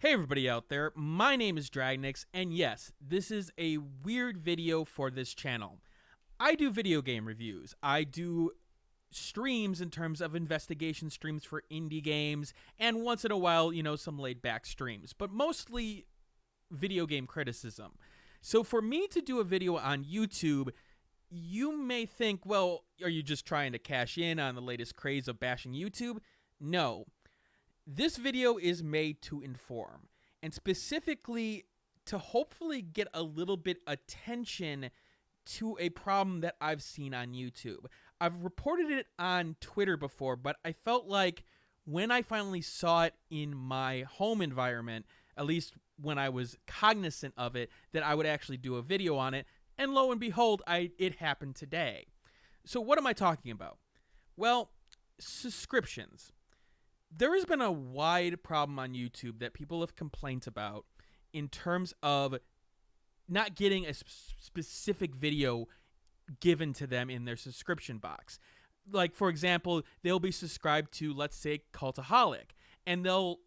Hey everybody out there, my name is Dragnix, and yes, this is a weird video for this channel. I do video game reviews. I do streams in terms of investigation streams for indie games, and once in a while, some laid back streams, but mostly video game criticism. So for me to do a video on YouTube, you may think, well, are you just trying to cash in on the latest craze of bashing YouTube? No. This video is made to inform, and specifically to hopefully get a little bit attention to a problem that I've seen on YouTube. I've reported it on Twitter before, but I felt like when I finally saw it in my home environment, at least when I was cognizant of it, that I would actually do a video on it, and lo and behold, it happened today. So what am I talking about? Well, subscriptions. There has been a wide problem on YouTube that people have complained about in terms of not getting a specific video given to them in their subscription box. Like, for example, they'll be subscribed to, let's say, Cultaholic, and they'll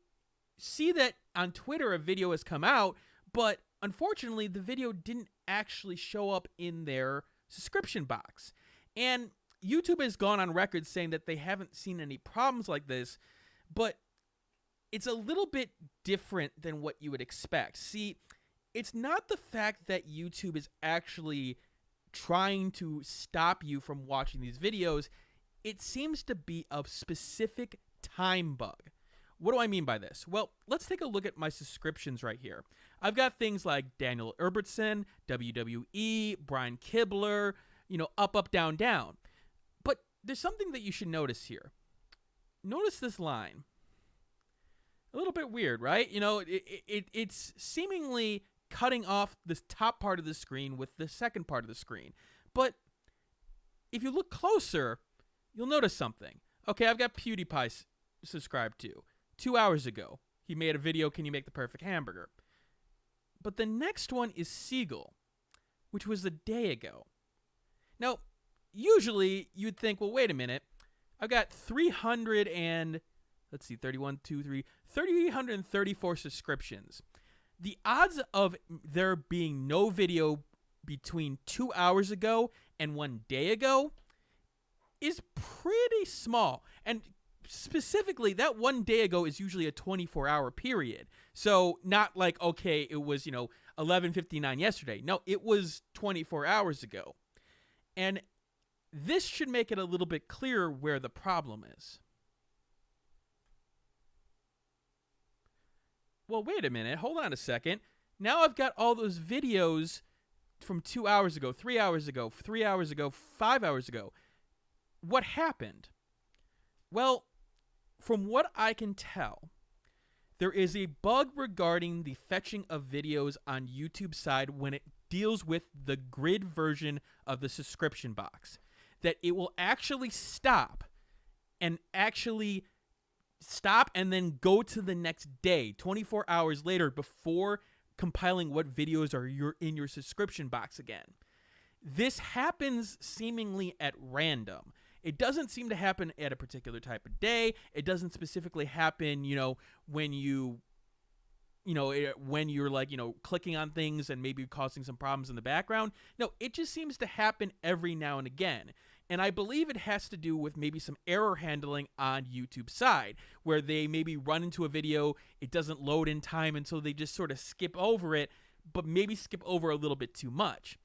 see that on Twitter a video has come out, but unfortunately the video didn't actually show up in their subscription box. And YouTube has gone on record saying that they haven't seen any problems like this, but it's a little bit different than what you would expect. See, it's not the fact that YouTube is actually trying to stop you from watching these videos. It seems to be a specific time bug. What do I mean by this? Well, let's take a look at my subscriptions right here. I've got things like Daniel Erbertson, WWE, Brian Kibler, up, down, down. But there's something that you should notice here. Notice this line. A little bit weird, right? It's seemingly cutting off this top part of the screen with the second part of the screen. But if you look closer, you'll notice something. Okay, I've got PewDiePie subscribed to. 2 hours ago, he made a video, Can You Make the Perfect Hamburger? But the next one is Siegel, which was a day ago. Now, usually you'd think, well, wait a minute. I've got 334 subscriptions. The odds of there being no video between 2 hours ago and 1 day ago is pretty small. And specifically, that 1 day ago is usually a 24-hour period. So not like, okay, it was, 11:59 yesterday. No, it was 24 hours ago. And this should make it a little bit clearer where the problem is. Well, wait a minute. Hold on a second. Now I've got all those videos from 2 hours ago, 3 hours ago, 3 hours ago, 5 hours ago. What happened? Well, from what I can tell, there is a bug regarding the fetching of videos on YouTube's side when it deals with the grid version of the subscription box. That it will actually stop and then go to the next day, 24 hours later, before compiling what videos are in your subscription box again. This happens seemingly at random. It doesn't seem to happen at a particular type of day. It doesn't specifically happen, when you're like, clicking on things and maybe causing some problems in the background. No, it just seems to happen every now and again. And I believe it has to do with maybe some error handling on YouTube's side, where they maybe run into a video, it doesn't load in time, and so they just sort of skip over it, but maybe skip over a little bit too much.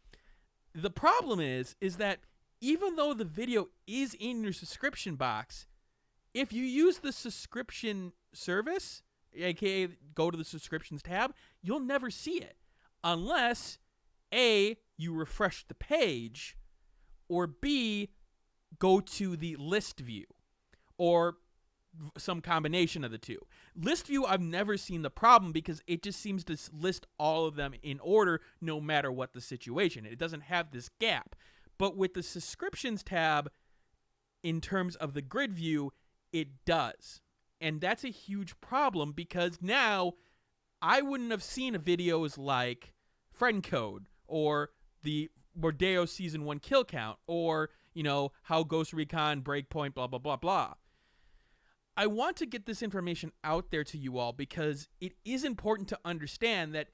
The problem is that even though the video is in your subscription box, if you use the subscription service, aka go to the subscriptions tab, you'll never see it unless A, you refresh the page, or B, go to the list view, or some combination of the two. List view, I've never seen the problem because it just seems to list all of them in order no matter what the situation. It doesn't have this gap. But with the subscriptions tab, in terms of the grid view, it does. And that's a huge problem because now I wouldn't have seen videos like Friend Code or the Mordeo Season 1 kill count or, how Ghost Recon, Breakpoint, blah, blah, blah, blah. I want to get this information out there to you all because it is important to understand that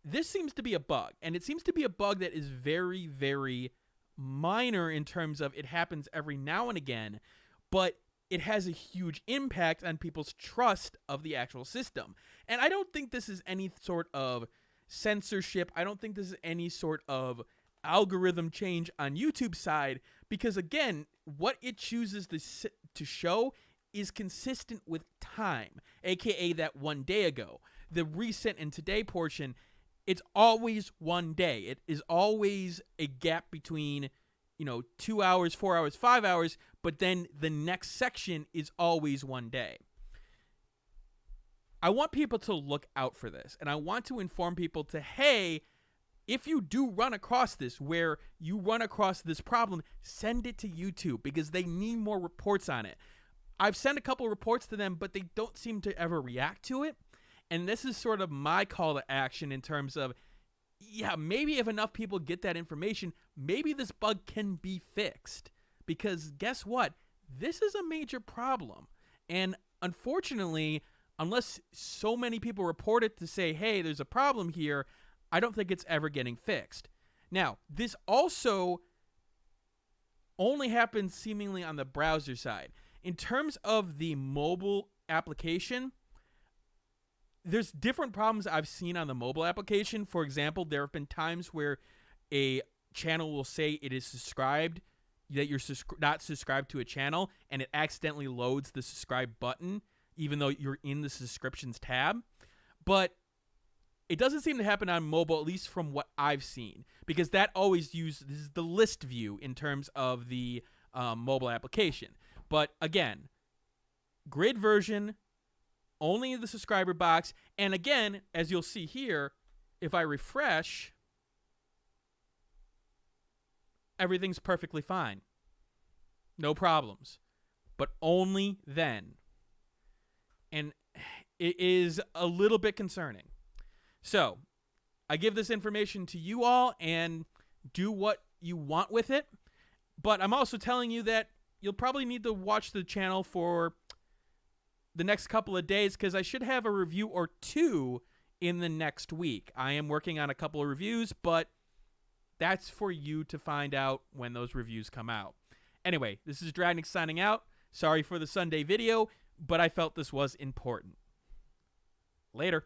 this seems to be a bug, and it seems to be a bug that is very, very minor in terms of it happens every now and again, but it has a huge impact on people's trust of the actual system. And I don't think this is any sort of censorship. I don't think this is any sort of algorithm change on YouTube's side, because again, what it chooses to show is consistent with time, aka that one day ago. The recent and today portion, it's always one day. It is always a gap between, 2 hours, 4 hours, 5 hours, but then the next section is always one day. I want people to look out for this, and I want to inform people to, hey, if you do run across this, where you run across this problem, send it to YouTube because they need more reports on it. I've sent a couple reports to them, but they don't seem to ever react to it. And this is sort of my call to action in terms of, yeah, maybe if enough people get that information, maybe this bug can be fixed. Because guess what? This is a major problem. And unfortunately, unless so many people report it to say, hey, there's a problem here, I don't think it's ever getting fixed. Now, this also only happens seemingly on the browser side. In terms of the mobile application, there's different problems I've seen on the mobile application. For example, there have been times where a channel will say it is subscribed, that you're not subscribed to a channel, and it accidentally loads the subscribe button, even though you're in the subscriptions tab. But it doesn't seem to happen on mobile, at least from what I've seen, because that always uses the list view in terms of the mobile application. But again, grid version, only the subscriber box. And again, as you'll see here, if I refresh, everything's perfectly fine. No problems. But only then. And it is a little bit concerning. So, I give this information to you all and do what you want with it. But I'm also telling you that you'll probably need to watch the channel for the next couple of days because I should have a review or two in the next week. I am working on a couple of reviews, but that's for you to find out when those reviews come out. Anyway, this is Dragnix signing out. Sorry for the Sunday video, but I felt this was important. Later.